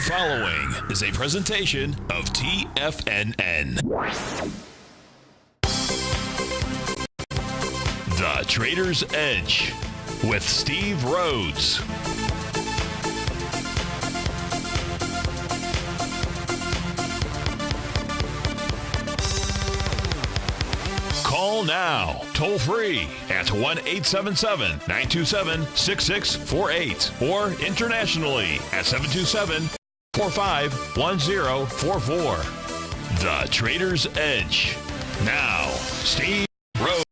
The following is a presentation of TFNN. The Trader's Edge with Steve Rhodes. Call now, toll free at 1-877-927-6648 or internationally at 727-451044. The Trader's Edge. Now, Steve Rhodes.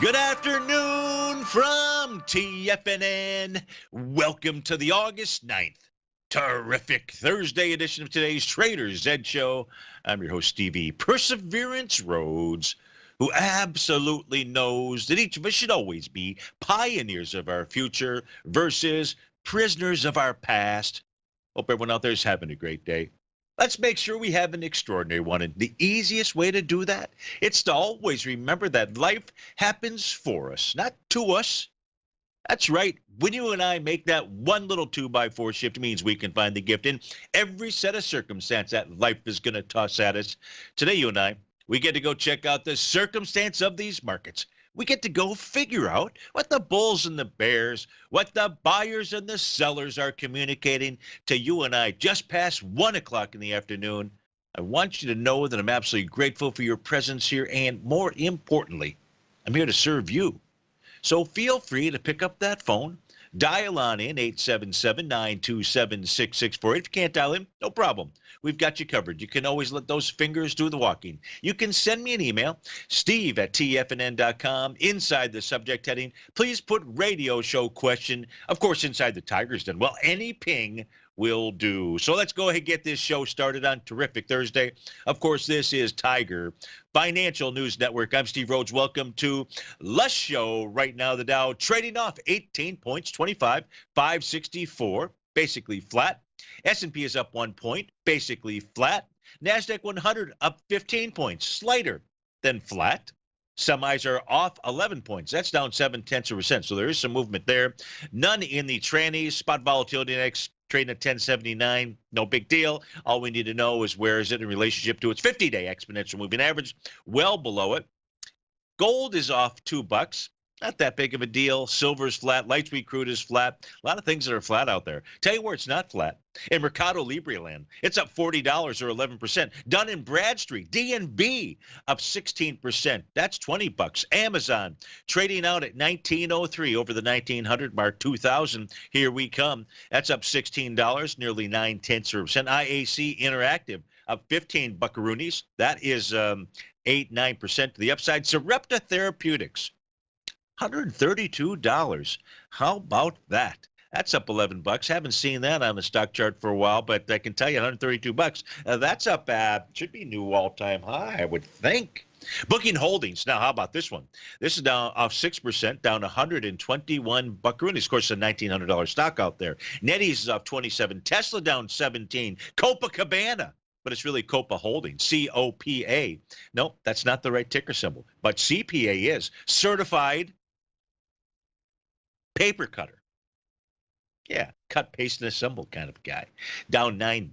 Good afternoon from TFNN. Welcome to the August 9th. Terrific Thursday edition of today's Trader's Edge Show. I'm your host, Stevie Perseverance Rhodes, who absolutely knows that each of us should always be pioneers of our future versus prisoners of our past. Hope everyone out there is having a great day. Let's make sure we have an extraordinary one. And the easiest way to do that, it's to always remember that life happens for us, not to us. That's right. When you and I make that one little 2x4 shift, it means we can find the gift in every set of circumstance that life is going to toss at us. Today, you and I, we get to go check out the circumstance of these markets. We get to go figure out what the bulls and the bears, what the buyers and the sellers are communicating to you and I just past 1 o'clock in the afternoon. I want you to know that I'm absolutely grateful for your presence here, and more importantly, I'm here to serve you. So feel free to pick up that phone, dial on in 877-927-6648. If you can't dial in, no problem. We've got you covered. You can always let those fingers do the walking. You can send me an email, steve@tfnn.com. Inside the subject heading, please put radio show question. Of course, inside the Tiger's Den. Well, any ping will do. So let's go ahead and get this show started on Terrific Thursday. Of course, this is Tiger Financial News Network. I'm Steve Rhodes. Welcome to Lush Show. Right now, the Dow trading off 18 points, 25,564, basically flat. S&P is up 1 point, basically flat. NASDAQ 100 up 15 points, slighter than flat. Semis are off 11 points. That's down 0.7%. So there is some movement there. None in the trannies. Spot volatility index trading at 1079. No big deal. All we need to know is where is it in relationship to its 50-day exponential moving average. Well below it. Gold is off $2. Not that big of a deal. Silver's flat. Light sweet crude is flat. A lot of things that are flat out there. Tell you where it's not flat. In Mercado Libre land, it's up $40 or 11%. Dun & Bradstreet, D&B, up 16%. That's $20. Amazon trading out at 1903 over the 1900 mark. 2000. Here we come. That's up $16, nearly 0.9%. IAC Interactive up 15 buckaroonies. That is 8-9% to the upside. Sarepta Therapeutics, $132. How about that? That's up $11. Haven't seen that on the stock chart for a while, but I can tell you $132. That's up should be new all-time high, I would think. Booking Holdings. Now, how about this one? This is down off 6%, down 121 buckaroonies. Of course, a $1,900 stock out there. NetEase is off 27. Tesla down 17. Copacabana. But it's really Copa Holdings, C-O-P-A. No, that's not the right ticker symbol. But CPA is Certified Paper Cutter. Yeah, cut, paste, and assemble kind of guy. Down $9.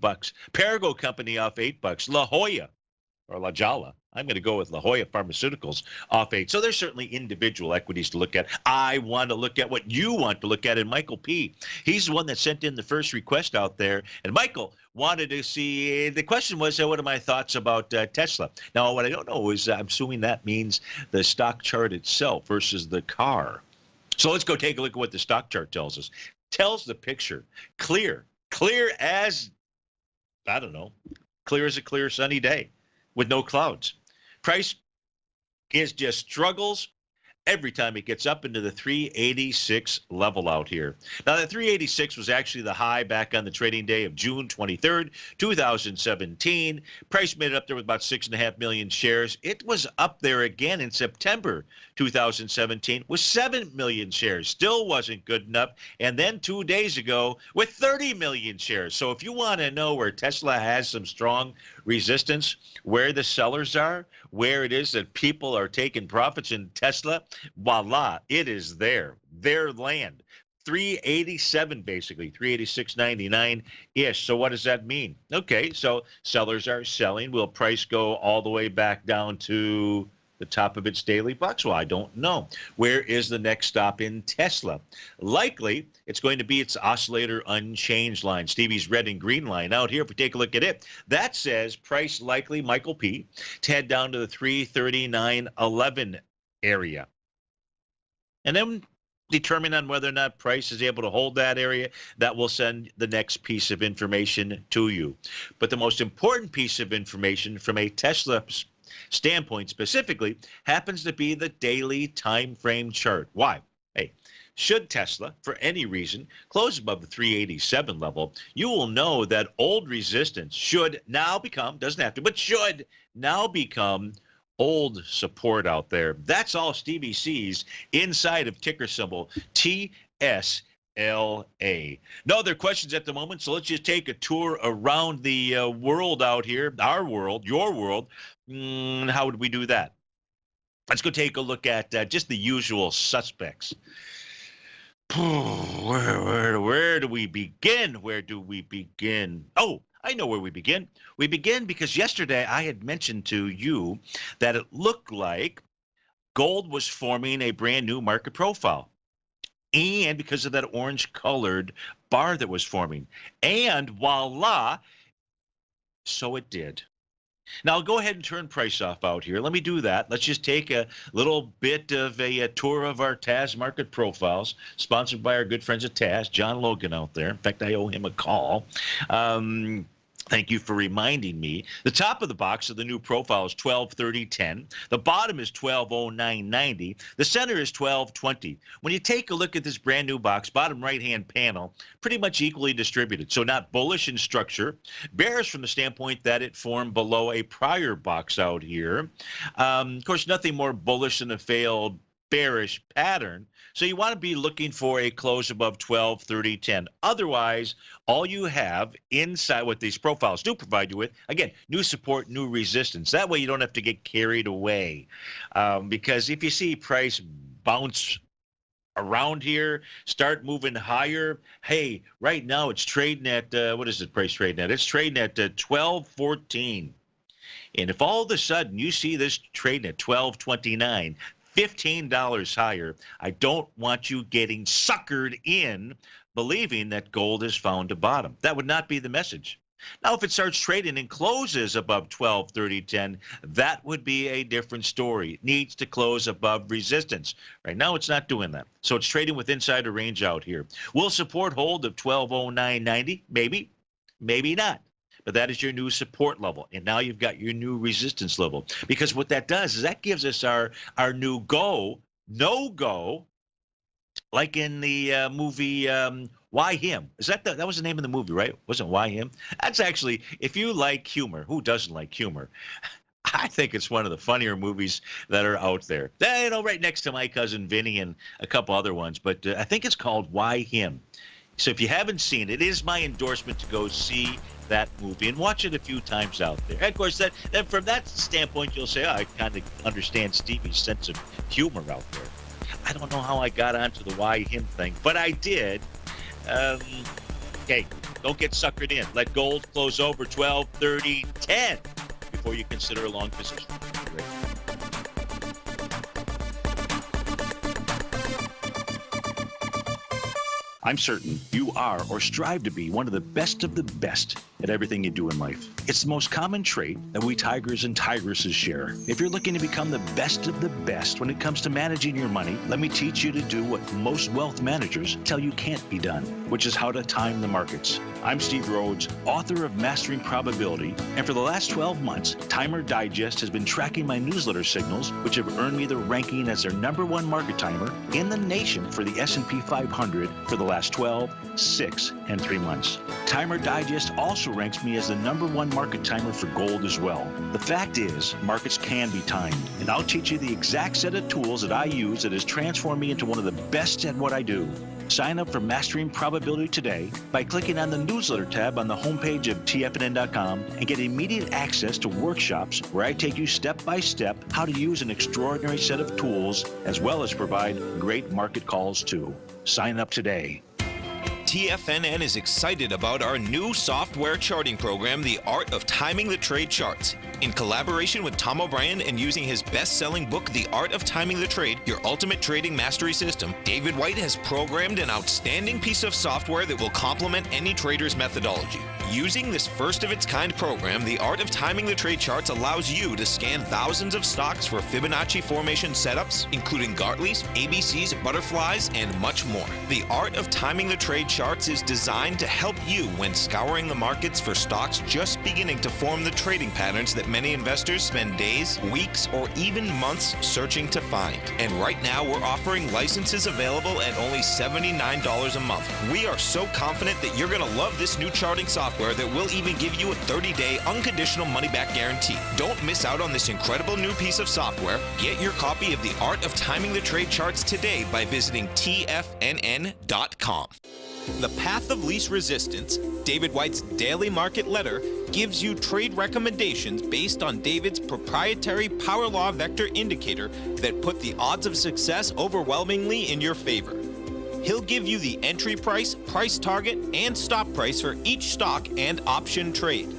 Perigo Company off $8. La Jolla, or La Jolla. I'm going to go with La Jolla Pharmaceuticals off 8. So there's certainly individual equities to look at. I want to look at what you want to look at. And Michael P., he's the one that sent in the first request out there. And Michael wanted to see, the question was, what are my thoughts about Tesla? Now, what I don't know is I'm assuming that means the stock chart itself versus the car. So let's go take a look at what the stock chart tells us. Tells the picture clear as, I don't know, clear as a clear sunny day with no clouds. Price is just struggles every time it gets up into the 386 level out here. Now, that 386 was actually the high back on the trading day of June 23rd, 2017. Price made it up there with about 6.5 million shares. It was up there again in September 2017 with 7 million shares. Still wasn't good enough. And then 2 days ago with 30 million shares. So if you want to know where Tesla has some strong resistance, where the sellers are, where it is that people are taking profits in Tesla, voila, it is there. Their land. 387 basically, 386.99 ish. So what does that mean? Okay, so sellers are selling. Will price go all the way back down to the top of its daily bucks? Well, I don't know. Where is the next stop in Tesla? Likely, it's going to be its oscillator unchanged line, Stevie's red and green line out here. If we take a look at it, that says price likely, Michael P., to head down to the 339.11 area. And then determine on whether or not price is able to hold that area, that will send the next piece of information to you. But the most important piece of information from a Tesla standpoint specifically happens to be the daily time frame chart. Why? Hey, should Tesla, for any reason, close above the 387 level, you will know that old resistance should now become, doesn't have to, but should now become old support out there. That's all Stevie sees inside of ticker symbol TSLA. No other questions at the moment, so let's just take a tour around the world out here, our world, your world. How would we do that? Let's go take a look at just the usual suspects. Where do we begin? Where do we begin? Oh, I know where we begin. We begin because yesterday I had mentioned to you that it looked like gold was forming a brand new market profile. And because of that orange colored bar that was forming. And voila, so it did. Now, I'll go ahead and turn price off out here. Let me do that. Let's just take a little bit of a tour of our TAS market profiles, sponsored by our good friends at TAS, John Logan out there. In fact, I owe him a call. Thank you for reminding me. The top of the box of the new profile is 1230.10. The bottom is 1209.90. The center is 1220. When you take a look at this brand new box, bottom right-hand panel, pretty much equally distributed. So not bullish in structure, bearish from the standpoint that it formed below a prior box out here. Of course, nothing more bullish than a failed bearish pattern. So you want to be looking for a close above 1230.10. Otherwise, all you have inside what these profiles do provide you with, again, new support, new resistance. That way you don't have to get carried away. Because if you see price bounce around here, start moving higher, hey, right now it's trading at, what is it price trading at? It's trading at 1214. And if all of a sudden you see this trading at 1229, $15 higher, I don't want you getting suckered in believing that gold has found a bottom. That would not be the message. Now, if it starts trading and closes above 1230.10, that would be a different story. It needs to close above resistance. Right now, it's not doing that. So it's trading with insider range out here. Will support hold of 1209.90? Maybe, maybe not. But that is your new support level. And now you've got your new resistance level. Because what that does is that gives us our new go, no-go, like in the movie Why Him? Is that was the name of the movie, right? Wasn't Why Him? That's actually, if you like humor, who doesn't like humor? I think it's one of the funnier movies that are out there. You know, right next to My Cousin Vinny and a couple other ones. But I think it's called Why Him. So if you haven't seen it, it is my endorsement to go see that movie and watch it a few times out there. And of course, then from that standpoint, you'll say, oh, I kind of understand Stevie's sense of humor out there. I don't know how I got onto the Why Him thing, but I did. Okay, don't get suckered in. Let gold close over 1230.10 before you consider a long position. I'm certain you are or strive to be one of the best at everything you do in life. It's the most common trait that we tigers and tigresses share. If you're looking to become the best of the best when it comes to managing your money, let me teach you to do what most wealth managers tell you can't be done, which is how to time the markets. I'm Steve Rhodes, author of Mastering Probability, and for the last 12 months, Timer Digest has been tracking my newsletter signals, which have earned me the ranking as their #1 market timer in the nation for the S&P 500 for the last 12, 6, and 3 months. Timer Digest also ranks me as the #1 market timer for gold as well. The fact is, markets can be timed, and I'll teach you the exact set of tools that I use that has transformed me into one of the best at what I do. Sign up for Mastering Probability today by clicking on the newsletter tab on the homepage of TFNN.com and get immediate access to workshops where I take you step by step how to use an extraordinary set of tools as well as provide great market calls too. Sign up today. TFNN is excited about our new software charting program, The Art of Timing the Trade Charts. In collaboration with Tom O'Brien and using his best-selling book, The Art of Timing the Trade, Your Ultimate Trading Mastery System, David White has programmed an outstanding piece of software that will complement any trader's methodology. Using this first-of-its-kind program, The Art of Timing the Trade Charts allows you to scan thousands of stocks for Fibonacci formation setups, including Gartley's, ABC's, butterflies, and much more. The Art of Timing the Trade Charts is designed to help you when scouring the markets for stocks just beginning to form the trading patterns that many investors spend days, weeks, or even months searching to find. And right now, we're offering licenses available at only $79 a month. We are so confident that you're going to love this new charting software that will even give you a 30-day unconditional money-back guarantee. Don't miss out on this incredible new piece of software. Get your copy of The Art of Timing the Trade Charts today by visiting TFNN.com. The Path of Least Resistance, David White's daily market letter, gives you trade recommendations based on David's proprietary power law vector indicator that put the odds of success overwhelmingly in your favor. He'll give you the entry price, price target, and stop price for each stock and option trade.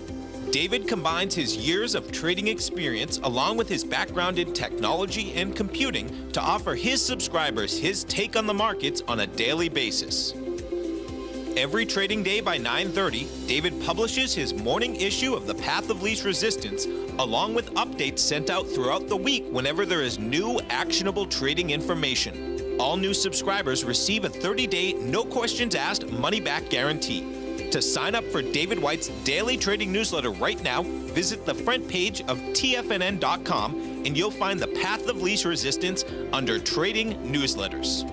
David combines his years of trading experience along with his background in technology and computing to offer his subscribers his take on the markets on a daily basis. Every trading day by 9:30, David publishes his morning issue of The Path of Least Resistance, along with updates sent out throughout the week whenever there is new actionable trading information. All new subscribers receive a 30-day, no questions asked money-back guarantee. To sign up for David White's daily trading newsletter right now, visit the front page of TFNN.com and you'll find The Path of Least Resistance under Trading Newsletters.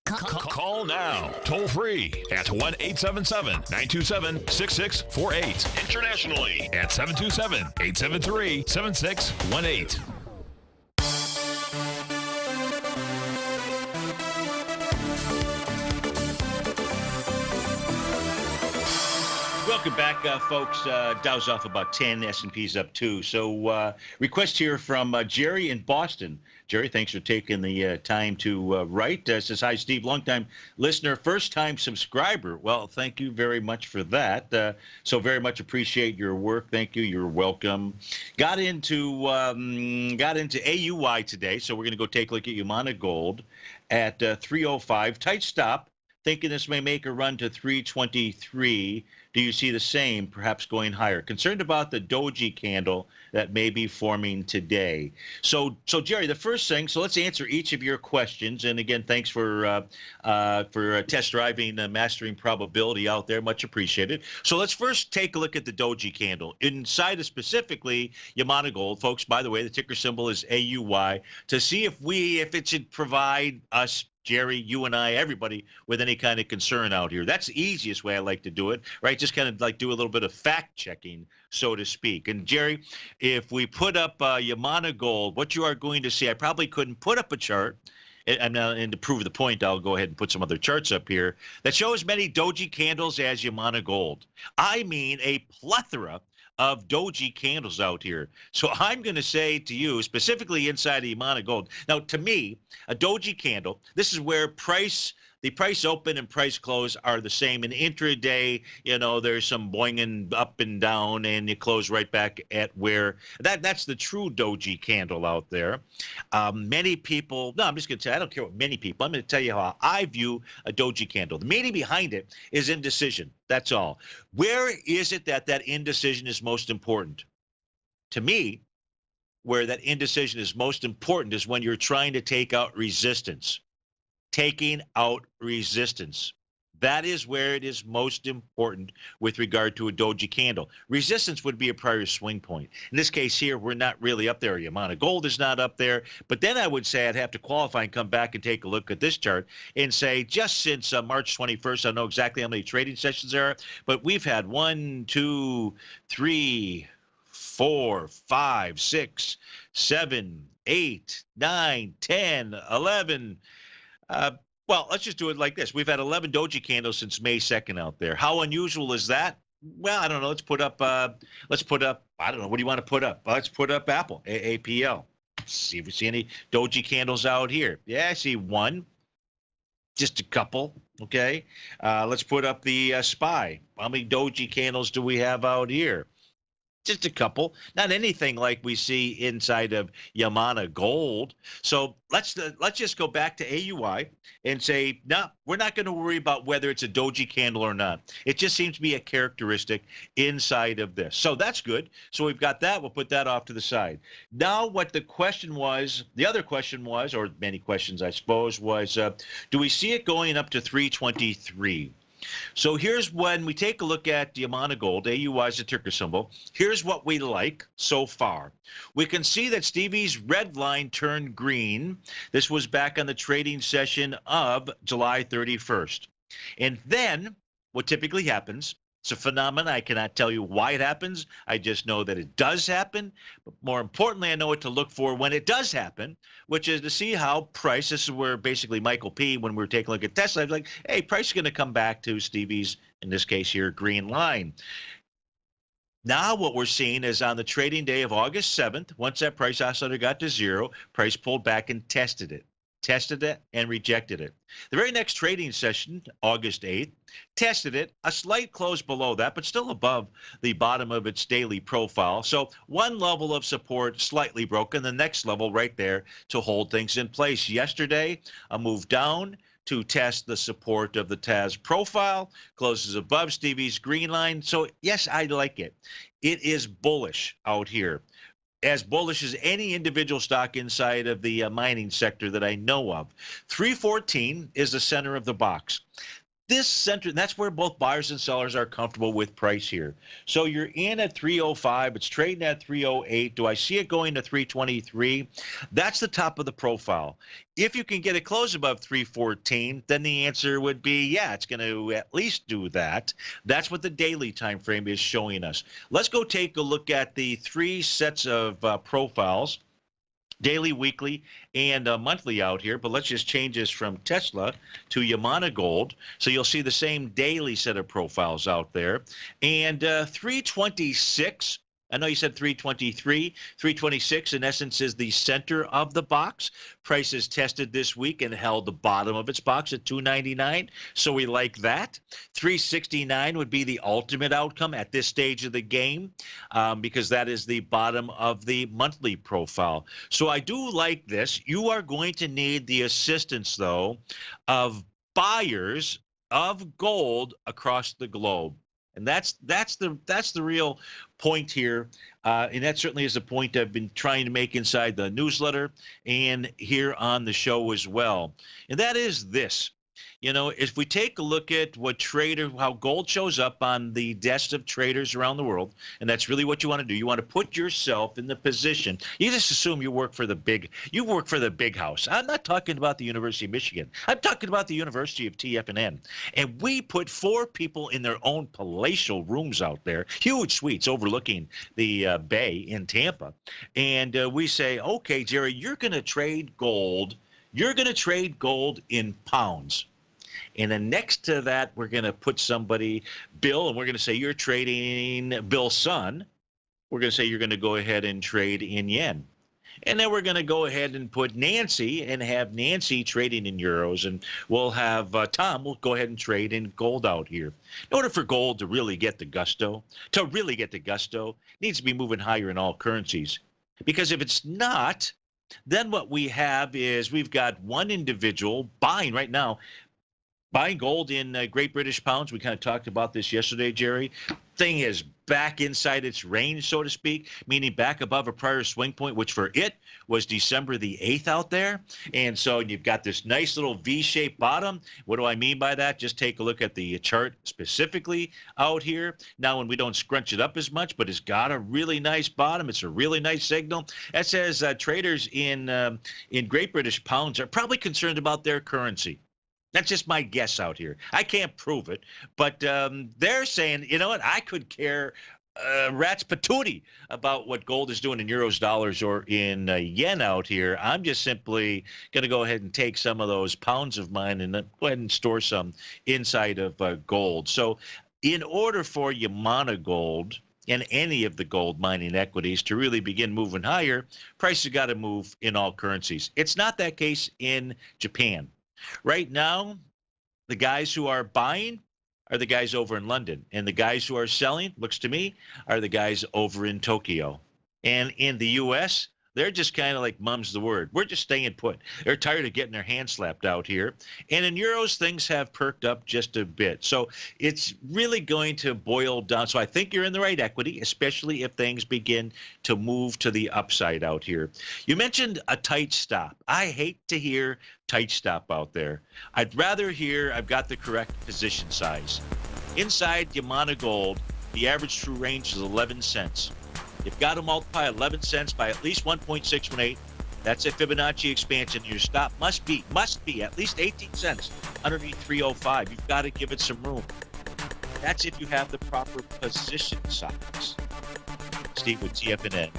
Call now, toll free at 1-877-927-6648. Internationally at 727-873-7618. Welcome back, folks. Dow's off about 10, S&P's up 2. So request here from Jerry in Boston. Jerry, thanks for taking the time to write. Says, hi, Steve, longtime listener, first-time subscriber. Well, thank you very much for that. So very much appreciate your work. Thank you. You're welcome. Got into AUY today, so we're going to go take a look at Yamana Gold at 305. Tight stop. Thinking this may make a run to 323. Do you see the same, perhaps going higher? Concerned about the doji candle that may be forming today. So Jerry, the first thing, so let's answer each of your questions. And again, thanks for test driving Mastering Probability out there. Much appreciated. So let's first take a look at the doji candle. Inside of specifically Yamana Gold, folks, by the way, the ticker symbol is AUY, to see if it should provide us, Jerry, you and I, everybody, with any kind of concern out here. That's the easiest way I like to do it, right? Just kind of like do a little bit of fact checking, so to speak. And Jerry, if we put up Yamana Gold, what you are going to see, I probably couldn't put up a chart, and to prove the point, I'll go ahead and put some other charts up here that show as many doji candles as Yamana Gold. I mean a plethora of doji candles out here. So I'm going to say to you, specifically inside of Yamana Gold. Now, to me, a doji candle, this is where the price open and price close are the same. In intraday, there's some boinging up and down, and you close right back at where that's the true doji candle out there. Many people, no, I'm just going to say, I don't care what many people, I'm going to tell you how I view a doji candle. The meaning behind it is indecision. That's all. Where is it that indecision is most important? To me, where that indecision is most important is when you're trying to take out resistance. Taking out resistance. That is where it is most important with regard to a doji candle. Resistance would be a prior swing point. In this case here, we're not really up there. Yamana Gold is not up there. But then I would say I'd have to qualify and come back and take a look at this chart and say, just since March 21st, I don't know exactly how many trading sessions there are, but we've had 1, 2, 3, 4, 5, 6, 7, 8, 9, 10, 11. Well, let's just do it like this. We've had 11 doji candles since May 2nd out there. How unusual is that? Well, I don't know. Let's put up, I don't know. What do you want to put up? Let's put up Apple, AAPL. See if we see any doji candles out here. Yeah, I see one. Just a couple. Okay. Let's put up the SPY. How many doji candles do we have out here? Just a couple, not anything like we see inside of Yamana Gold. So let's just go back to AUI and say, no, we're not going to worry about whether it's a doji candle or not. It just seems to be a characteristic inside of this. So that's good. So we've got that. We'll put that off to the side. Now what the question was, the other question was, or many questions I suppose, was do we see it going up to 323? So here's when we take a look at Yamana Gold, AUI is a ticker symbol. Here's what we like so far. We can see that Stevie's red line turned green. This was back on the trading session of July 31st. And then what typically happens, it's a phenomenon. I cannot tell you why it happens. I just know that it does happen. But more importantly, I know what to look for when it does happen, which is to see how price, this is where basically Michael P., when we were taking a look at Tesla, I was like, hey, price is going to come back to Stevie's, in this case here, green line. Now what we're seeing is on the trading day of August 7th, once that price oscillator got to zero, price pulled back and tested it and rejected it. The very next trading session, August 8th, tested it, a slight close below that, but still above the bottom of its daily profile. So one level of support slightly broken, the next level right there to hold things in place. Yesterday, a move down to test the support of the TAS profile, closes above Stevie's green line. So yes, I like it. It is bullish out here. As bullish as any individual stock inside of the mining sector that I know of. 314 is the center of the box. This center, that's where both buyers and sellers are comfortable with price here. So you're in at 305. It's trading at 308. Do I see it going to 323? That's the top of the profile. If you can get it close above 314, then the answer would be, yeah, it's going to at least do that. That's what the daily time frame is showing us. Let's go take a look at the three sets of profiles. Daily, weekly, and monthly out here, but let's just change this from Tesla to Yamana Gold. So you'll see the same daily set of profiles out there. And 326, I know you said 323, 326 in essence is the center of the box. Price is tested this week and held the bottom of its box at 299. So we like that. 369 would be the ultimate outcome at this stage of the game because that is the bottom of the monthly profile. So I do like this. You are going to need the assistance, though, of buyers of gold across the globe. And that's the real point here, and that certainly is a point I've been trying to make inside the newsletter and here on the show as well. And that is this. You know, if we take a look at how gold shows up on the desks of traders around the world, and that's really what you want to do. You want to put yourself in the position. You just assume you work for the big house. I'm not talking about the University of Michigan. I'm talking about the University of TFNN. And we put 4 people in their own palatial rooms out there, huge suites overlooking the bay in Tampa. And we say, okay, Jerry, you're going to trade gold. You're going to trade gold in pounds. And then next to that, we're going to put somebody, Bill, and we're going to say you're trading Bill's son. We're going to say you're going to go ahead and trade in yen. And then we're going to go ahead and put Nancy and have Nancy trading in euros. And we'll have Tom, we'll go ahead and trade in gold out here. In order for gold to really get the gusto, it needs to be moving higher in all currencies. Because if it's not, then what we have is we've got one individual buying right now, buying gold in Great British pounds. We kind of talked about this yesterday, Jerry. Thing is back inside its range, so to speak, meaning back above a prior swing point, which for it was December the 8th out there. And so you've got this nice little V-shaped bottom. What do I mean by that? Just take a look at the chart specifically out here. Now, when we don't scrunch it up as much, but it's got a really nice bottom. It's a really nice signal. That says traders in Great British pounds are probably concerned about their currency. That's just my guess out here. I can't prove it, but they're saying, you know what, I could care rat's patootie about what gold is doing in euros, dollars, or in yen out here. I'm just simply going to go ahead and take some of those pounds of mine and go ahead and store some inside of gold. So in order for Yamana Gold in any of the gold mining equities to really begin moving higher, prices got to move in all currencies. It's not that case in Japan. Right now, the guys who are buying are the guys over in London, and the guys who are selling, looks to me, are the guys over in Tokyo. And in the U.S., they're just kind of like mum's the word. We're just staying put. They're tired of getting their hand slapped out here. And in euros, things have perked up just a bit. So it's really going to boil down. So I think you're in the right equity, especially if things begin to move to the upside out here. You mentioned a tight stop. I hate to hear tight stop out there. I'd rather hear I've got the correct position size. Inside Yamana Gold, the average true range is 11 cents. You've got to multiply 11 cents by at least 1.618. That's a Fibonacci expansion. Your stop must be at least 18 cents underneath 305. You've got to give it some room. That's if you have the proper position size. Steve with TFNN.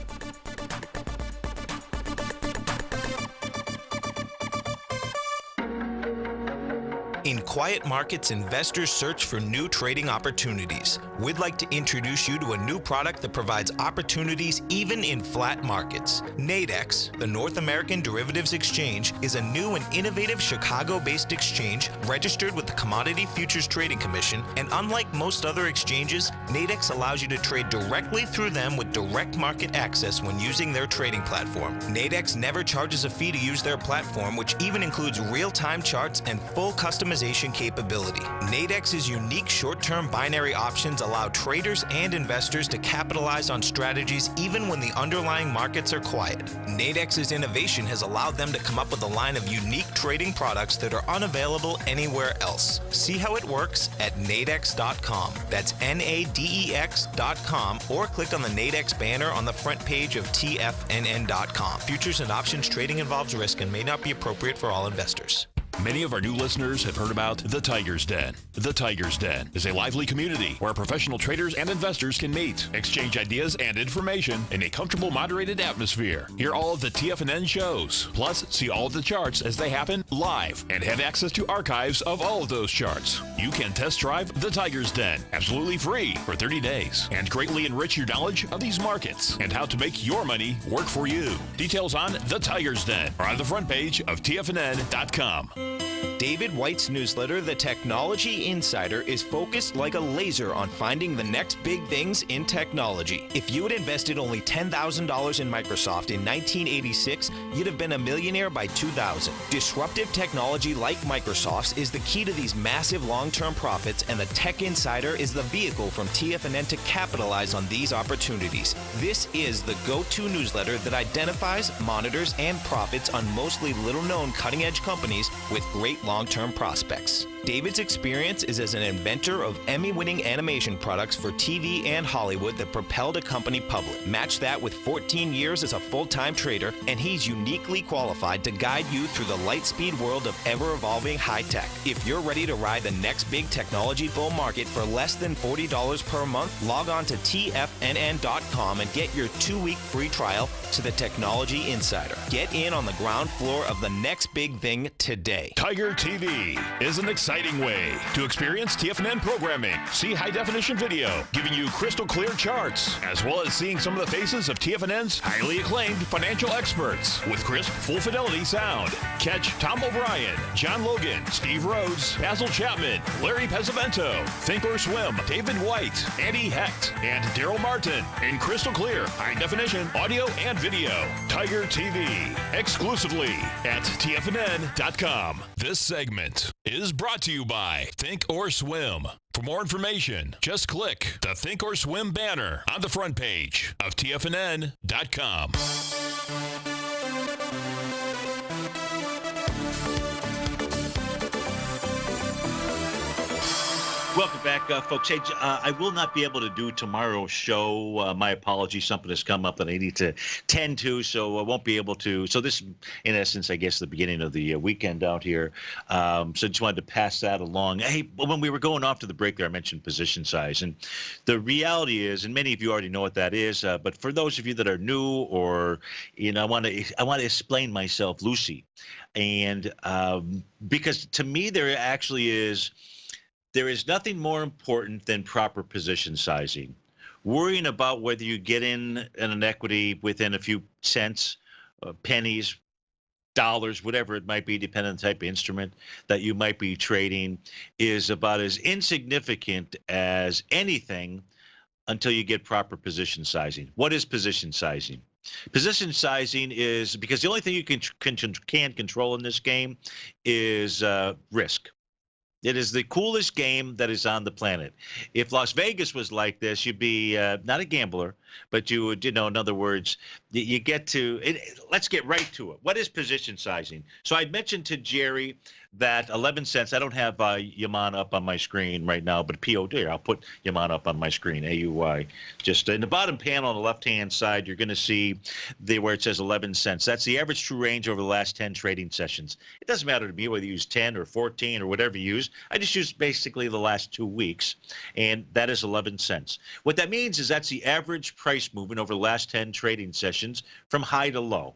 In quiet markets, investors search for new trading opportunities. We'd like to introduce you to a new product that provides opportunities even in flat markets. NADEX, the North American Derivatives Exchange, is a new and innovative Chicago-based exchange registered with the Commodity Futures Trading Commission, and unlike most other exchanges, NADEX allows you to trade directly through them with direct market access when using their trading platform. NADEX never charges a fee to use their platform, which even includes real-time charts and full customization capability. NADEX's unique short-term binary options allow traders and investors to capitalize on strategies even when the underlying markets are quiet. NADEX's innovation has allowed them to come up with a line of unique trading products that are unavailable anywhere else. See how it works at nadex.com. That's NADEX.com, or click on the NADEX banner on the front page of TFNN.com. Futures and options trading involves risk and may not be appropriate for all investors. Many of our new listeners have heard about the Tiger's Den. The Tiger's Den is a lively community where professional traders and investors can meet, exchange ideas and information in a comfortable, moderated atmosphere. Hear all of the TFNN shows, plus see all of the charts as they happen live, and have access to archives of all of those charts. You can test drive the Tiger's Den absolutely free for 30 days and greatly enrich your knowledge of these markets and how to make your money work for you. Details on the Tiger's Den are on the front page of TFNN.com. David White's newsletter, The Technology Insider, is focused like a laser on finding the next big things in technology. If you had invested only $10,000 in Microsoft in 1986, you'd have been a millionaire by 2000. Disruptive technology like Microsoft's is the key to these massive long-term profits, and the Tech Insider is the vehicle from TFNN to capitalize on these opportunities. This is the go-to newsletter that identifies, monitors, and profits on mostly little-known cutting-edge companies with great long-term prospects. David's experience is as an inventor of Emmy-winning animation products for TV and Hollywood that propelled a company public. Match that with 14 years as a full-time trader, and he's uniquely qualified to guide you through the light-speed world of ever-evolving high-tech. If you're ready to ride the next big technology bull market for less than $40 per month, log on to TFNN.com and get your 2-week free trial to the Technology Insider. Get in on the ground floor of the next big thing today. TigerTV is an exciting way to experience TFNN programming. See high-definition video, giving you crystal clear charts, as well as seeing some of the faces of TFNN's highly acclaimed financial experts with crisp, full-fidelity sound. Catch Tom O'Brien, John Logan, Steve Rhodes, Basil Chapman, Larry Pesavento, Think or Swim, David White, Andy Hecht, and Daryl Martin in crystal clear, high-definition audio and video. TigerTV, exclusively at TFNN.com. This segment is brought to you by Think or Swim. For more information, just click the Think or Swim banner on the front page of TFNN.com. Welcome back, folks. Hey, I will not be able to do tomorrow's show. My apologies. Something has come up that I need to tend to, so I won't be able to. So this, in essence, I guess, the beginning of the weekend out here. So just wanted to pass that along. Hey, when we were going off to the break there, I mentioned position size. And the reality is, and many of you already know what that is, but for those of you that are new or, I want to explain myself loosely. And because to me, there actually is... There is nothing more important than proper position sizing. worrying about whether you get in an equity within a few cents, pennies, dollars, whatever it might be, depending on the type of instrument that you might be trading, is about as insignificant as anything until you get proper position sizing. What is position sizing? Position sizing is, because the only thing you can control in this game is risk. It is the coolest game that is on the planet. If Las Vegas was like this, you'd be not a gambler, but you would, in other words, you get to it. Let's get right to it. What is position sizing? So I mentioned to Jerry that 11 cents. I don't have Yaman up on my screen right now, but POD, I'll put Yaman up on my screen, AUY. Just in the bottom panel on the left-hand side, you're going to see where it says 11 cents. That's the average true range over the last 10 trading sessions. It doesn't matter to me whether you use 10 or 14 or whatever you use. I just use basically the last 2 weeks, and that is 11 cents. What that means is that's the average price movement over the last 10 trading sessions from high to low.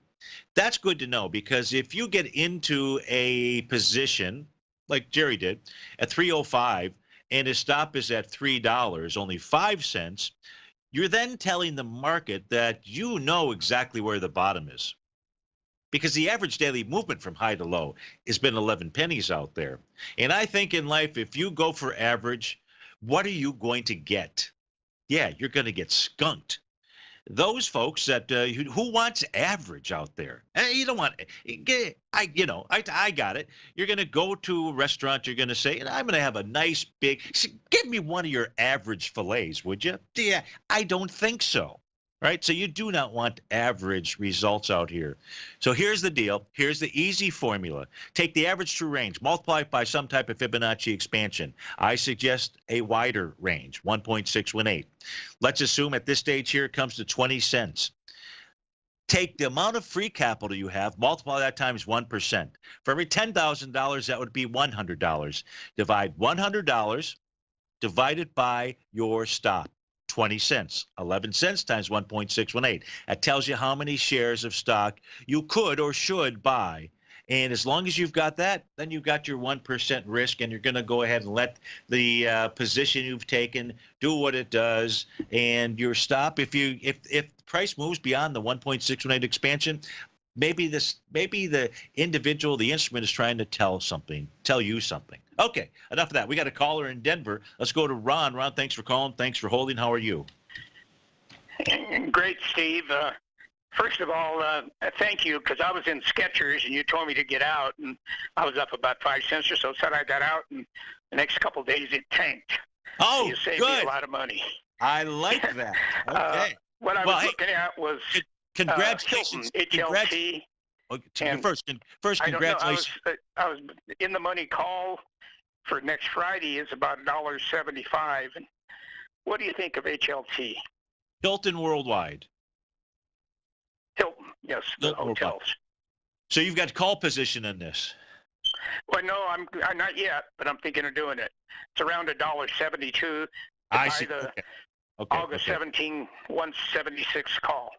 That's good to know, because if you get into a position like Jerry did at 305 and his stop is at $3, only 5 cents, you're then telling the market that you know exactly where the bottom is, because the average daily movement from high to low has been 11 pennies out there. And I think in life, if you go for average, what are you going to get? Yeah, you're going to get skunked. Those folks that who wants average out there? You don't want. I got it. You're going to go to a restaurant. You're going to say, I'm going to have a nice big. Give me one of your average fillets, would you? Yeah, I don't think so. Right? So you do not want average results out here. So here's the deal. Here's the easy formula. Take the average true range, multiply it by some type of Fibonacci expansion. I suggest a wider range, 1.618. Let's assume at this stage here it comes to 20 cents. Take the amount of free capital you have, multiply that times 1%. For every $10,000, that would be $100. Divide $100 divided by your stop. 20 cents, 11 cents times 1.618. That tells you how many shares of stock you could or should buy. And as long as you've got that, then you've got your 1% risk, and you're going to go ahead and let the position you've taken do what it does. And your stop, if price moves beyond the 1.618 expansion, maybe the individual, the instrument is trying to tell you something. Okay, enough of that. We got a caller in Denver. Let's go to Ron. Ron, thanks for calling. Thanks for holding. How are you? Great, Steve. First of all, thank you, because I was in Skechers and you told me to get out, and I was up about 5 cents or so. Said I got out, and the next couple of days it tanked. Oh, you saved good. me a lot of money. I like that. Okay. What I was looking at was congratulations. HLT. First, congratulations. I was in the money call for next Friday is about $1.75. And what do you think of HLT? Hilton Worldwide. Hilton, yes, the hotels. So you've got call position in this. Well, no, I'm not yet, but I'm thinking of doing it. It's around $1.72. I see. The Okay. August 17, 176 call.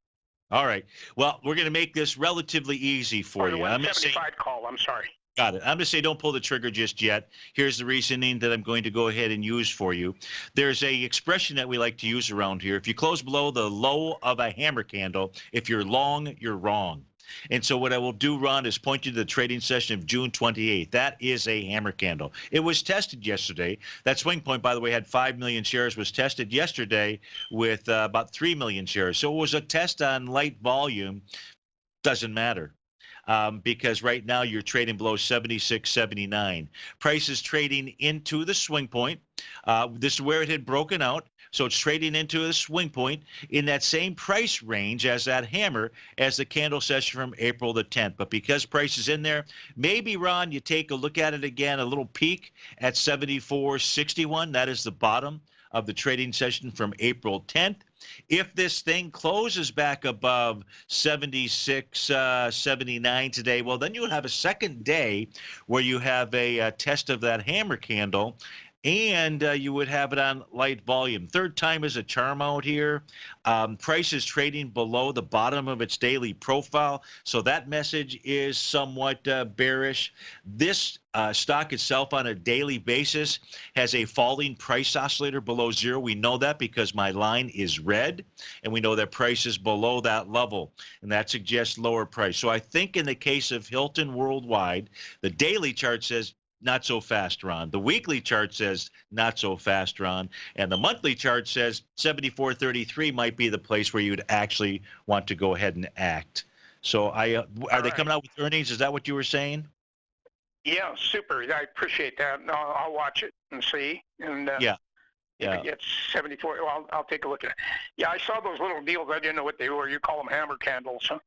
All right. Well, we're going to make this relatively easy for you. The 175 call, I'm sorry. Got it. I'm going to say don't pull the trigger just yet. Here's the reasoning that I'm going to go ahead and use for you. There's a expression that we like to use around here. If you close below the low of a hammer candle, if you're long, you're wrong. And so what I will do, Ron, is point you to the trading session of June 28th. That is a hammer candle. It was tested yesterday. That swing point, by the way, had 5 million shares, was tested yesterday with about 3 million shares. So it was a test on light volume. Doesn't matter. Because right now you're trading below 76.79. Price is trading into the swing point. This is where it had broken out. So it's trading into a swing point in that same price range as that hammer as the candle session from April the 10th. But because price is in there, maybe, Ron, you take a look at it again, a little peek at 74.61. That is the bottom of the trading session from April 10th. If this thing closes back above 76.79 today, well, then you'll have a second day where you have a test of that hammer candle and you would have it on light volume. Third time is a charm out here. Price is trading below the bottom of its daily profile, so that message is somewhat bearish. This stock itself on a daily basis has a falling price oscillator below zero. We know that because my line is red, and we know that price is below that level, and that suggests lower price. So I think in the case of Hilton Worldwide, the daily chart says not so fast, Ron. The weekly chart says not so fast, Ron. And the monthly chart says 74.33 might be the place where you'd actually want to go ahead and act. So are they coming out with earnings? Is that what you were saying? Yeah, super. I appreciate that. No, I'll watch it and see. And Yeah. If it gets 74, well, I'll take a look at it. Yeah, I saw those little deals. I didn't know what they were. You call them hammer candles, huh?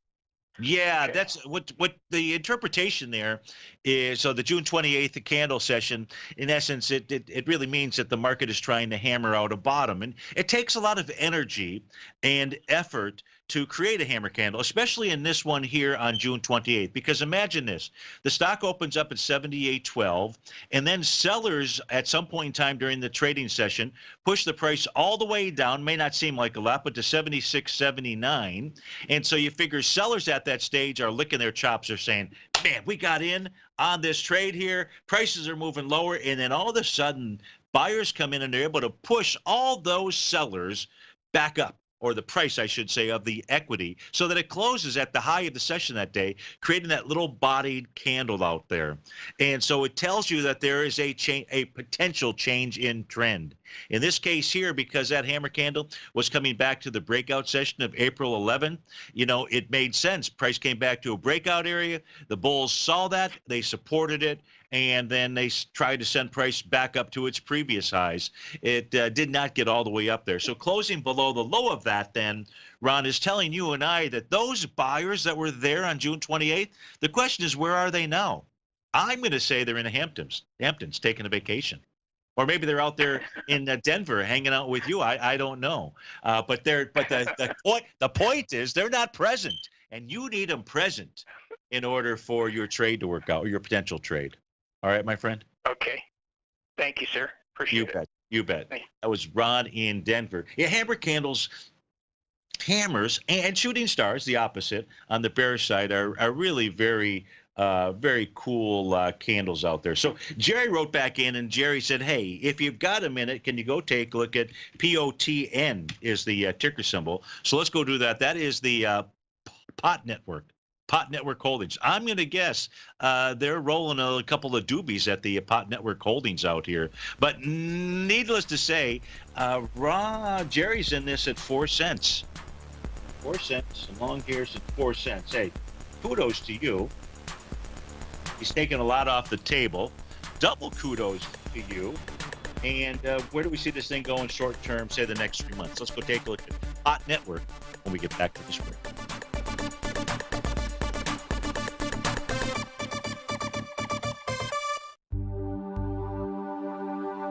Yeah, Okay. that's what the interpretation there is. So the June 28th candle session, in essence, it really means that the market is trying to hammer out a bottom. And it takes a lot of energy and effort to create a hammer candle, especially in this one here on June 28th. Because imagine this, the stock opens up at 78.12, and then sellers at some point in time during the trading session push the price all the way down, may not seem like a lot, but to 76.79. And so you figure sellers at that stage are licking their chops. They're saying, man, we got in on this trade here. Prices are moving lower. And then all of a sudden, buyers come in and they're able to push all those sellers back up, or the price, I should say, of the equity, so that it closes at the high of the session that day, creating that little bodied candle out there. And so it tells you that there is a potential change in trend. In this case here, because that hammer candle was coming back to the breakout session of April 11, it made sense. Price came back to a breakout area. The bulls saw that. They supported it. And then they tried to send price back up to its previous highs. It did not get all the way up there. So closing below the low of that then, Ron, is telling you and I that those buyers that were there on June 28th, the question is, where are they now? I'm going to say they're in the Hamptons taking a vacation. Or maybe they're out there in Denver hanging out with you. I don't know. But the point is they're not present. And you need them present in order for your trade to work out, or your potential trade. All right, my friend? Okay. Thank you, sir. Appreciate it. You bet. Thank you. That was Ron in Denver. Yeah, hammer candles, hammers, and shooting stars, the opposite, on the bearish side, are really very, very cool candles out there. So Jerry wrote back in, and Jerry said, hey, if you've got a minute, can you go take a look at POTN is the ticker symbol. So let's go do that. That is the POT network. POT Network Holdings. I'm going to guess they're rolling a couple of doobies at the POT Network Holdings out here. But needless to say, Jerry's in this at 4 cents. 4 cents. And long hair's at 4 cents. Hey, kudos to you. He's taking a lot off the table. Double kudos to you. And where do we see this thing going short term, say the next 3 months? Let's go take a look at POT Network when we get back to this break.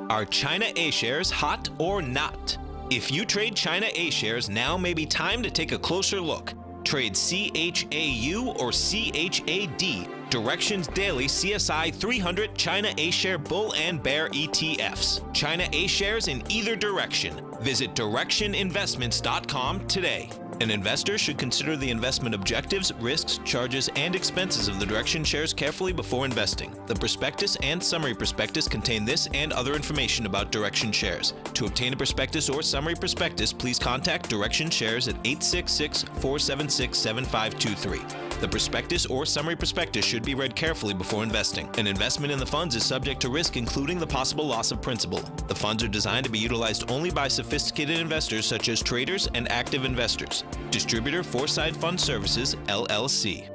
Are China A shares hot or not? If you trade China A shares, now may be time to take a closer look. Trade CHAU or CHAD, Directions Daily CSI 300 China A share bull and bear ETFs. China A shares in either direction. Visit directioninvestments.com today. An investor should consider the investment objectives, risks, charges, and expenses of the Direction shares carefully before investing. The prospectus and summary prospectus contain this and other information about Direction shares. To obtain a prospectus or summary prospectus, please contact Direction shares at 866-476-7523. The prospectus or summary prospectus should be read carefully before investing. An investment in the funds is subject to risk, including the possible loss of principal. The funds are designed to be utilized only by sophisticated investors such as traders and active investors. Distributor Foreside Fund Services, LLC.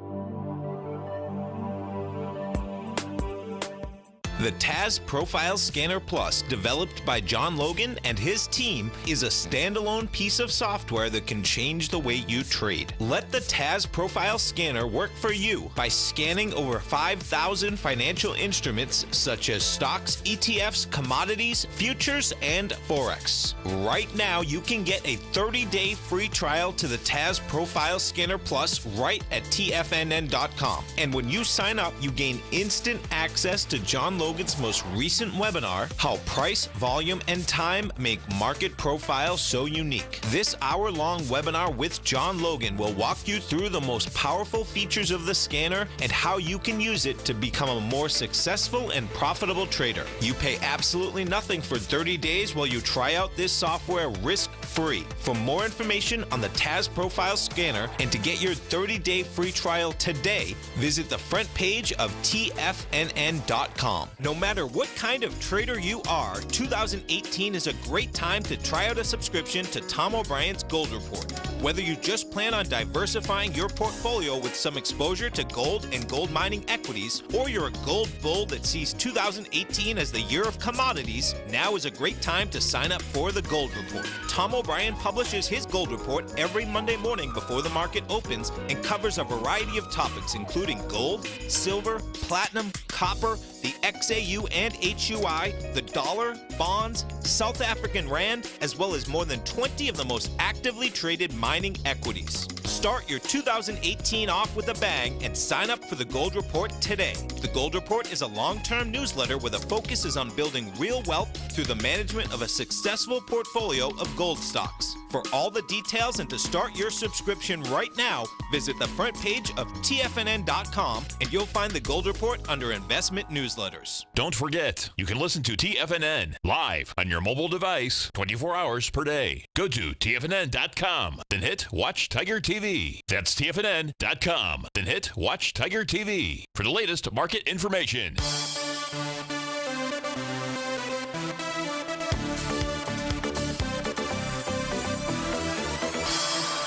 The TAS Profile Scanner Plus, developed by John Logan and his team, is a standalone piece of software that can change the way you trade. Let the TAS Profile Scanner work for you by scanning over 5,000 financial instruments such as stocks, ETFs, commodities, futures, and Forex. Right now, you can get a 30-day free trial to the TAS Profile Scanner Plus right at TFNN.com. And when you sign up, you gain instant access to John Logan Logan's most recent webinar, How Price, Volume, and Time Make Market Profiles So Unique. This hour-long webinar with John Logan will walk you through the most powerful features of the scanner and how you can use it to become a more successful and profitable trader. You pay absolutely nothing for 30 days while you try out this software risk-free. For more information on the TAS Profile Scanner and to get your 30-day free trial today, visit the front page of TFNN.com. No matter what kind of trader you are, 2018 is a great time to try out a subscription to Tom O'Brien's Gold Report. Whether you just plan on diversifying your portfolio with some exposure to gold and gold mining equities, or you're a gold bull that sees 2018 as the year of commodities, now is a great time to sign up for the Gold Report. Tom O'Brien publishes his Gold Report every Monday morning before the market opens and covers a variety of topics including gold, silver, platinum, copper, the XAU and HUI, the dollar, bonds, South African rand, as well as more than 20 of the most actively traded mining equities. Start your 2018 off with a bang and sign up for the Gold Report today. The Gold Report is a long-term newsletter where the focus is on building real wealth through the management of a successful portfolio of gold stocks. For all the details and to start your subscription right now, visit the front page of TFNN.com and you'll find the Gold Report under Investment Newsletters. Don't forget, you can listen to TFNN live on your mobile device 24 hours per day. Go to TFNN.com, then hit Watch Tiger TV. That's TFNN.com, then hit Watch Tiger TV for the latest market information.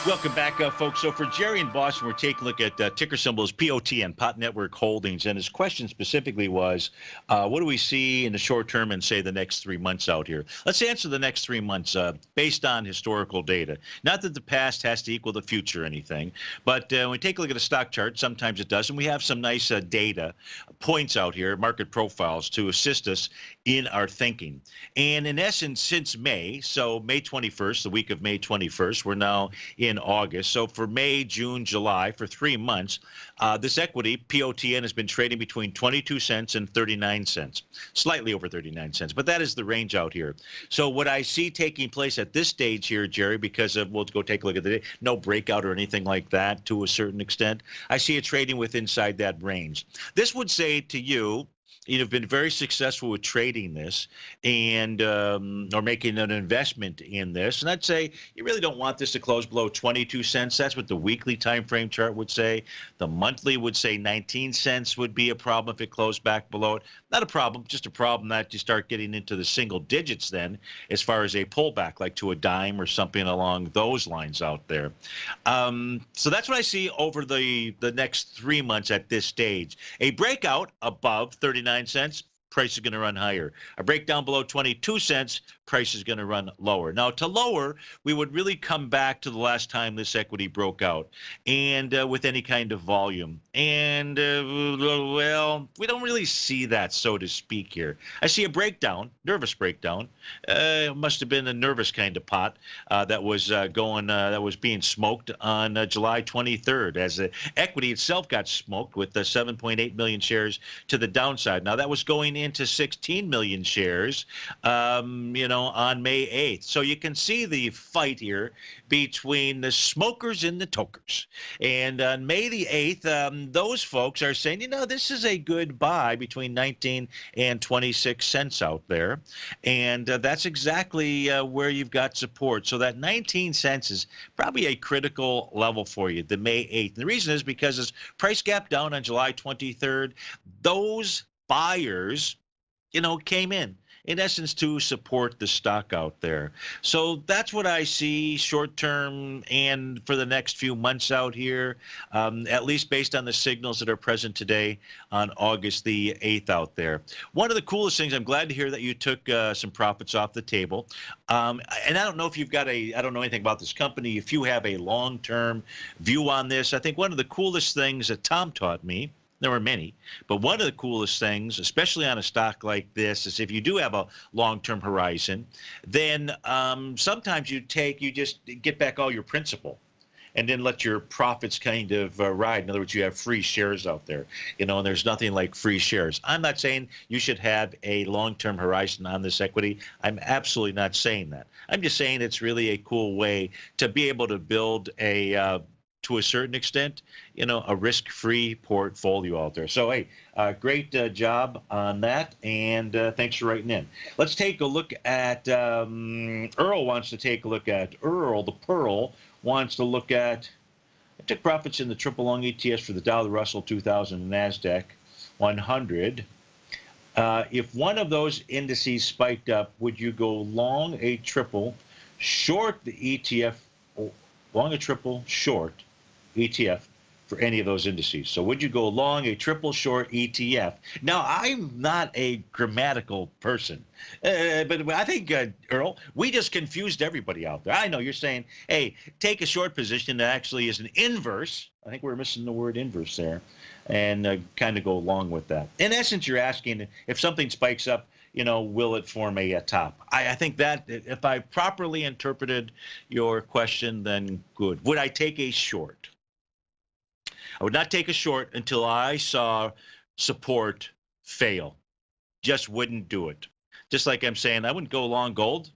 Welcome back, folks. So for Jerry in Boston, we're taking a look at ticker symbols POTN, Pot Network Holdings. And his question specifically was, what do we see in the short term and, say, the next 3 months out here? Let's answer the next 3 months based on historical data. Not that the past has to equal the future or anything, but when we take a look at a stock chart, sometimes it does. And we have some nice data points out here, market profiles, to assist us in our thinking. And in essence, since May, so May 21st, the week of May 21st, we're now in August. So for May, June, July, for 3 months, this equity, POTN, has been trading between 22 cents and 39 cents, slightly over 39 cents. But that is the range out here. So what I see taking place at this stage here, Jerry, because of, we'll go take a look at the no breakout or anything like that to a certain extent, I see it trading with inside that range. This would say to you, you've been very successful with trading this and or making an investment in this. And I'd say you really don't want this to close below 22 cents. That's what the weekly time frame chart would say. The monthly would say 19 cents would be a problem if it closed back below it. Not a problem, just a problem that you start getting into the single digits then as far as a pullback, like to a dime or something along those lines out there. So that's what I see over the next 3 months at this stage. A breakout above 39 cents, price is going to run higher. A breakdown below 22 cents, price is going to run lower. Now, to lower, we would really come back to the last time this equity broke out, and with any kind of volume. And, well, we don't really see that, so to speak, here. I see a breakdown, nervous breakdown. It must have been a nervous kind of pot that was that was being smoked on July 23rd, as the equity itself got smoked with 7.8 million shares to the downside. Now, that was going into 16 million shares, on May 8th. So you can see the fight here between the smokers and the tokers. And on May the 8th, those folks are saying, this is a good buy between 19 and 26 cents out there. And that's exactly where you've got support. So that 19 cents is probably a critical level for you, the May 8th. And the reason is because as price gap down on July 23rd, those buyers, came in essence, to support the stock out there. So that's what I see short term and for the next few months out here, at least based on the signals that are present today on August the 8th out there. One of the coolest things, I'm glad to hear that you took some profits off the table. And I don't know if you've got I don't know anything about this company, if you have a long-term view on this. I think one of the coolest things that Tom taught me, there were many, but one of the coolest things, especially on a stock like this, is if you do have a long-term horizon, then sometimes you just get back all your principal. and then let your profits kind of ride. In other words, you have free shares out there, and there's nothing like free shares. I'm not saying you should have a long-term horizon on this equity. I'm absolutely not saying that. I'm just saying it's really a cool way to be able to build to a certain extent, a risk-free portfolio out there. So, hey, great job on that, and thanks for writing in. Let's take a look at, Earl wants to take a look at, Earl the Pearl wants to look at, I took profits in the triple long ETFs for the Dow, the Russell 2000, and NASDAQ 100. If one of those indices spiked up, would you go long a triple, short the ETF, long a triple, short ETF for any of those indices? So would you go long a triple short ETF? Now, I'm not a grammatical person, but I think, Earl, we just confused everybody out there. I know you're saying, hey, take a short position that actually is an inverse. I think we're missing the word inverse there, and kind of go along with that. In essence, you're asking if something spikes up, will it form a top? I think that if I properly interpreted your question, then good. Would I take a short? I would not take a short until I saw support fail. Just wouldn't do it. Just like I'm saying, I wouldn't go long gold.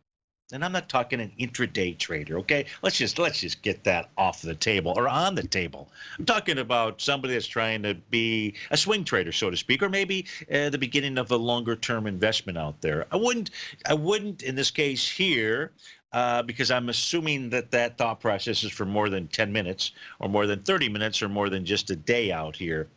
And I'm not talking an intraday trader, okay? Let's just get that off the table or on the table. I'm talking about somebody that's trying to be a swing trader, so to speak, or maybe the beginning of a longer-term investment out there. I wouldn't in this case here, because I'm assuming that thought process is for more than 10 minutes or more than 30 minutes or more than just a day out here.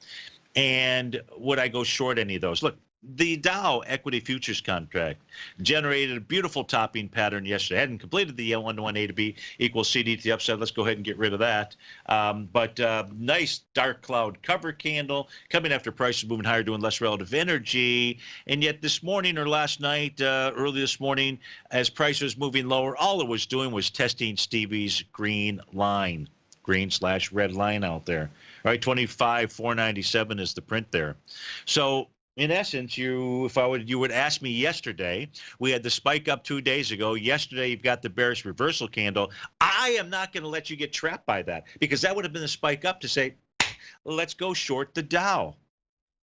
And would I go short any of those? Look, the Dow equity futures contract generated a beautiful topping pattern yesterday. Hadn't completed the 1-to-1 A to B equals CD to the upside. Let's go ahead and get rid of that. But nice dark cloud cover candle coming after prices moving higher, doing less relative energy. And yet this morning or last night, early this morning, as price was moving lower, all it was doing was testing Stevie's green line, green/red line out there. All right, 25,497 is the print there. So in essence, you would ask me yesterday, we had the spike up 2 days ago. Yesterday, you've got the bearish reversal candle. I am not going to let you get trapped by that, because that would have been the spike up to say, let's go short the Dow.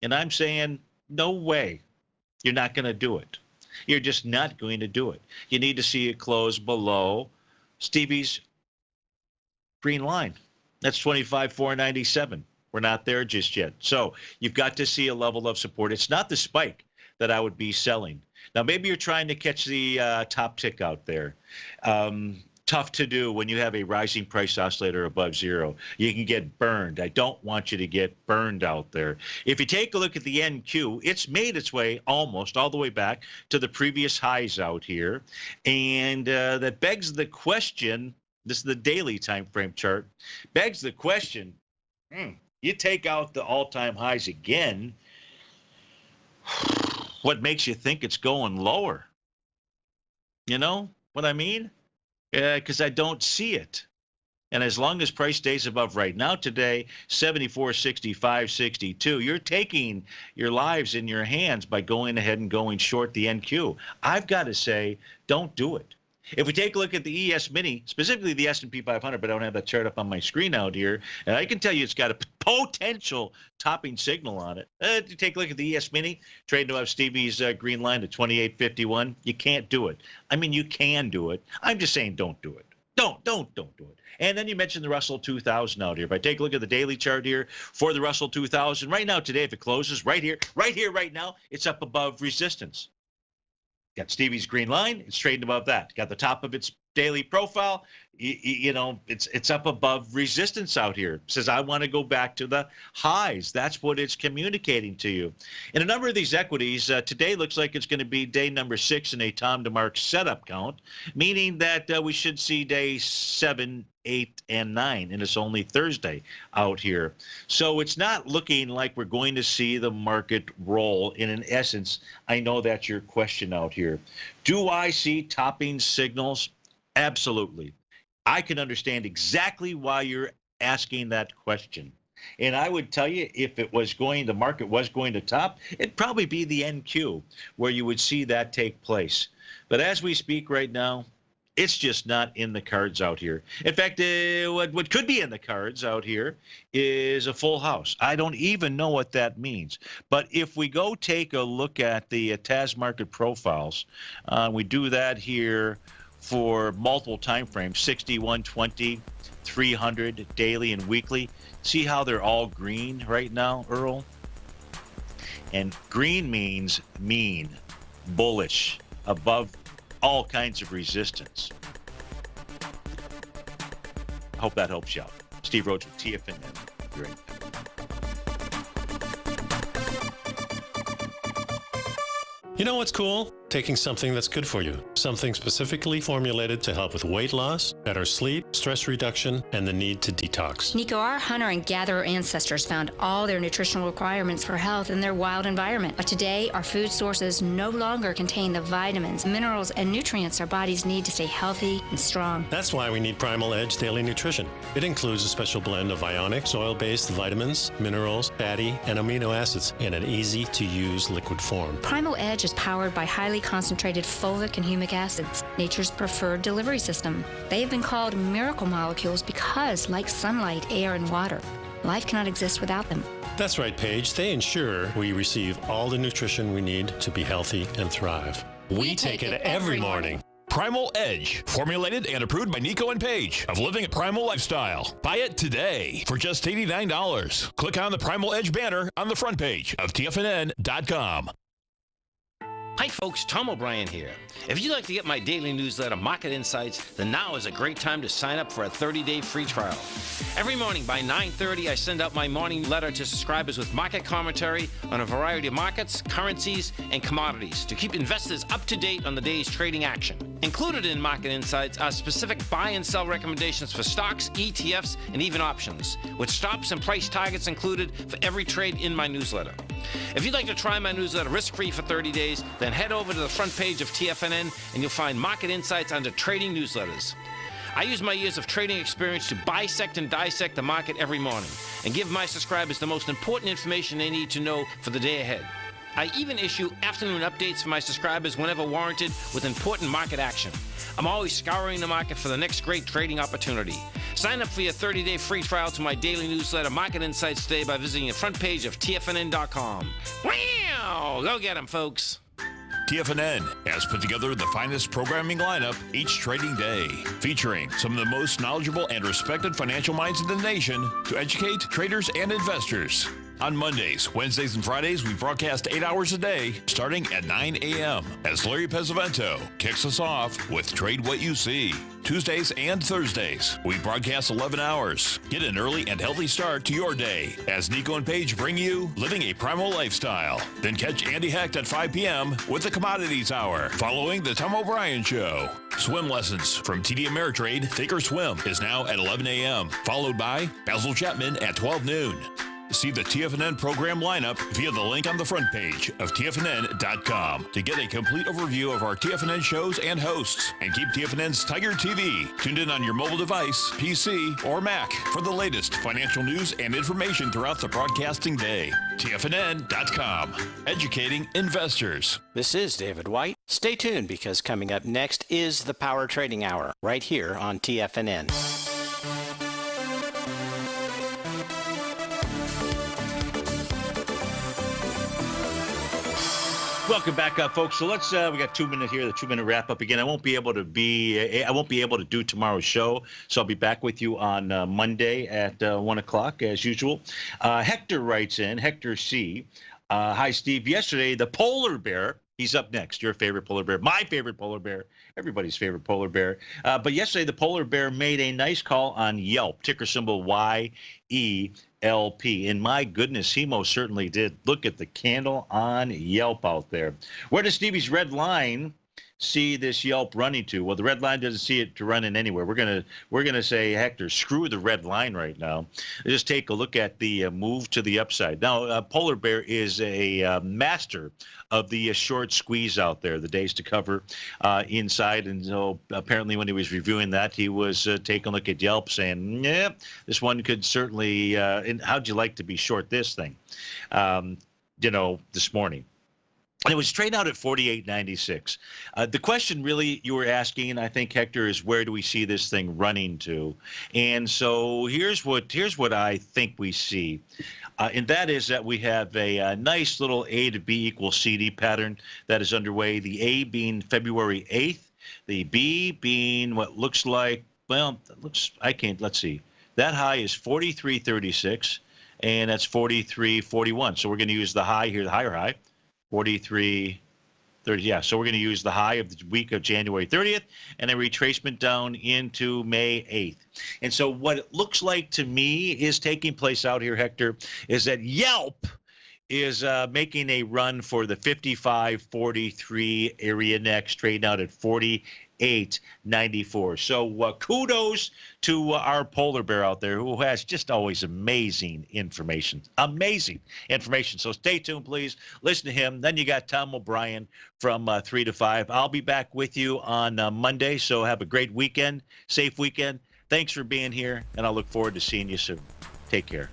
And I'm saying, no way. You're not going to do it. You're just not going to do it. You need to see it close below Stevie's green line. That's 25,497. We're not there just yet. So you've got to see a level of support. It's not the spike that I would be selling. Now, maybe you're trying to catch the top tick out there. Tough to do when you have a rising price oscillator above zero. You can get burned. I don't want you to get burned out there. If you take a look at the NQ, it's made its way almost all the way back to the previous highs out here. And that begs the question, this is the daily time frame chart, begs the question, you take out the all-time highs again, what makes you think it's going lower? You know what I mean? Because I don't see it. And as long as price stays above right now today, 74.65, 62, you're taking your lives in your hands by going ahead and going short the NQ. I've got to say, don't do it. If we take a look at the ES Mini, specifically the S&P 500, but I don't have that chart up on my screen out here, and I can tell you it's got a potential topping signal on it. To take a look at the ES Mini, trading above Stevie's green line at 28.51, you can't do it. I mean, you can do it. I'm just saying don't do it. Don't do it. And then you mentioned the Russell 2000 out here. If I take a look at the daily chart here for the Russell 2000, right now today, if it closes right here, right now, it's up above resistance. Got Stevie's green line. It's trading above that. Got the top of its daily profile. It's up above resistance out here. It says, I want to go back to the highs. That's what it's communicating to you. In a number of these equities, today looks like it's going to be day number 6 in a Tom DeMark setup count, meaning that we should see day 7, 8, and 9, and it's only Thursday out here. So it's not looking like we're going to see the market roll. And in essence, I know that's your question out here. Do I see topping signals? Absolutely. I can understand exactly why you're asking that question. And I would tell you, if the market was going to top, it'd probably be the NQ where you would see that take place. But as we speak right now, It's just not in the cards out here. In fact, what could be in the cards out here is a full house. I don't even know what that means. But if we go take a look at the TAS market profiles, we do that here for multiple time frames, 60, 120, 300, daily and weekly. See how they're all green right now, Earl? And green means mean, bullish, above all kinds of resistance. Hope that helps you out. Steve Rhodes with TFNN. Great. You know what's cool? Taking something that's good for you. Something specifically formulated to help with weight loss, better sleep, stress reduction, and the need to detox. Nico, our hunter and gatherer ancestors found all their nutritional requirements for health in their wild environment. But today, our food sources no longer contain the vitamins, minerals, and nutrients our bodies need to stay healthy and strong. That's why we need Primal Edge Daily Nutrition. It includes a special blend of ionic, oil-based vitamins, minerals, fatty, and amino acids in an easy-to-use liquid form. Primal Edge is powered by highly concentrated folic and humic acids, nature's preferred delivery system. They have been called miracle molecules because, like sunlight, air, and water, life cannot exist without them. That's right, Paige. They ensure we receive all the nutrition we need to be healthy and thrive. We take it every morning. Primal Edge, formulated and approved by Nico and Paige of Living a Primal Lifestyle. Buy it today for just $89. Click on the Primal Edge banner on the front page of TFNN.com. Hi folks, Tom O'Brien here. If you'd like to get my daily newsletter, Market Insights, then now is a great time to sign up for a 30-day free trial. Every morning by 9:30, I send out my morning letter to subscribers with market commentary on a variety of markets, currencies, and commodities to keep investors up to date on the day's trading action. Included in Market Insights are specific buy and sell recommendations for stocks, ETFs, and even options, with stops and price targets included for every trade in my newsletter. If you'd like to try my newsletter risk-free for 30 days, then head over to the front page of TFNN and you'll find Market Insights under Trading Newsletters. I use my years of trading experience to bisect and dissect the market every morning and give my subscribers the most important information they need to know for the day ahead. I even issue afternoon updates for my subscribers whenever warranted with important market action. I'm always scouring the market for the next great trading opportunity. Sign up for your 30-day free trial to my daily newsletter, Market Insights, today by visiting the front page of TFNN.com. Wow! Go get 'em, folks. TFNN has put together the finest programming lineup each trading day, featuring some of the most knowledgeable and respected financial minds in the nation to educate traders and investors. On Mondays, Wednesdays, and Fridays, we broadcast 8 hours a day, starting at 9 a.m. as Larry Pesavento kicks us off with Trade What You See. Tuesdays and Thursdays, we broadcast 11 hours. Get an early and healthy start to your day as Nico and Paige bring you Living a Primal Lifestyle. Then catch Andy Hecht at 5 p.m. with the Commodities Hour, following the Tom O'Brien Show. Swim lessons from TD Ameritrade Thinkorswim is now at 11 a.m., followed by Basil Chapman at 12 noon. See the TFNN program lineup via the link on the front page of TFNN.com to get a complete overview of our TFNN shows and hosts. And keep TFNN's TigerTV tuned in on your mobile device, PC, or Mac for the latest financial news and information throughout the broadcasting day. TFNN.com, educating investors. This is David White. Stay tuned because coming up next is the Power Trading Hour right here on TFNN. Welcome back, folks. So let's we got 2 minutes here, the 2-minute wrap up again. I won't be able to do tomorrow's show, so I'll be back with you on Monday at 1 o'clock as usual. Hector writes in, Hector C. Hi, Steve. Yesterday, the polar bear. He's up next. Your favorite polar bear, my favorite polar bear, everybody's favorite polar bear. But yesterday, the polar bear made a nice call on Yelp, ticker symbol YELP. And my goodness, he most certainly did. Look at the candle on Yelp out there. Where does Stevie's red line see this Yelp running to? Well, the red line doesn't see it to run in anywhere. We're gonna say, Hector, screw the red line right now. Just take a look at the move to the upside. Now, Polar Bear is a master of the short squeeze out there, the days to cover inside. And so apparently when he was reviewing that, he was taking a look at Yelp saying, yeah, this one could certainly, and how'd you like to be short this thing, this morning? And it was trading out at 48.96. The question really you were asking, I think, Hector, is where do we see this thing running to? And so here's what I think we see. And that is that we have a nice little A to B equals CD pattern that is underway. The A being February 8th, the B being what looks like, well, let's see. That high is 43.36, and that's 43.41. So we're going to use the high here, the higher high. 43.30, yeah. So we're going to use the high of the week of January 30th and a retracement down into May 8th. And so what it looks like to me is taking place out here, Hector, is that Yelp is making a run for the 55.43 area next, trading out at 48.94. So kudos to our polar bear out there who has just always amazing information. So stay tuned, please. Listen to him. Then you got Tom O'Brien from 3 to 5. I'll be back with you on Monday, so have a great weekend, safe weekend. Thanks for being here, and I look forward to seeing you soon. Take care.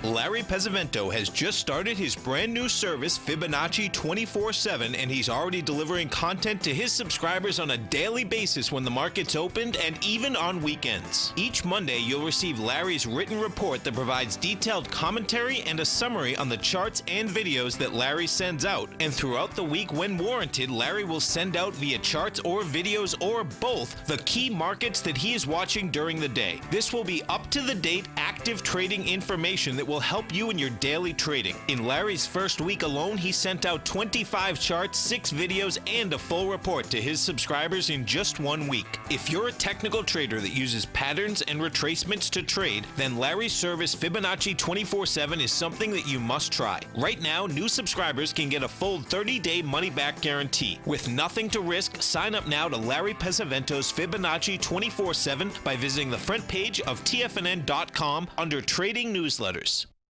Larry Pesavento has just started his brand new service, Fibonacci 24/7, and he's already delivering content to his subscribers on a daily basis when the market's opened and even on weekends. Each Monday, you'll receive Larry's written report that provides detailed commentary and a summary on the charts and videos that Larry sends out. And throughout the week, when warranted, Larry will send out via charts or videos or both the key markets that he is watching during the day. This will be up-to-the-date, active trading information that will help you in your daily trading. In Larry's first week alone, he sent out 25 charts, 6 videos, and a full report to his subscribers in just 1 week. If you're a technical trader that uses patterns and retracements to trade, then Larry's service Fibonacci 24/7 is something that you must try. Right now, new subscribers can get a full 30-day money-back guarantee. With nothing to risk, sign up now to Larry Pesavento's Fibonacci 24/7 by visiting the front page of TFNN.com under Trading Newsletters.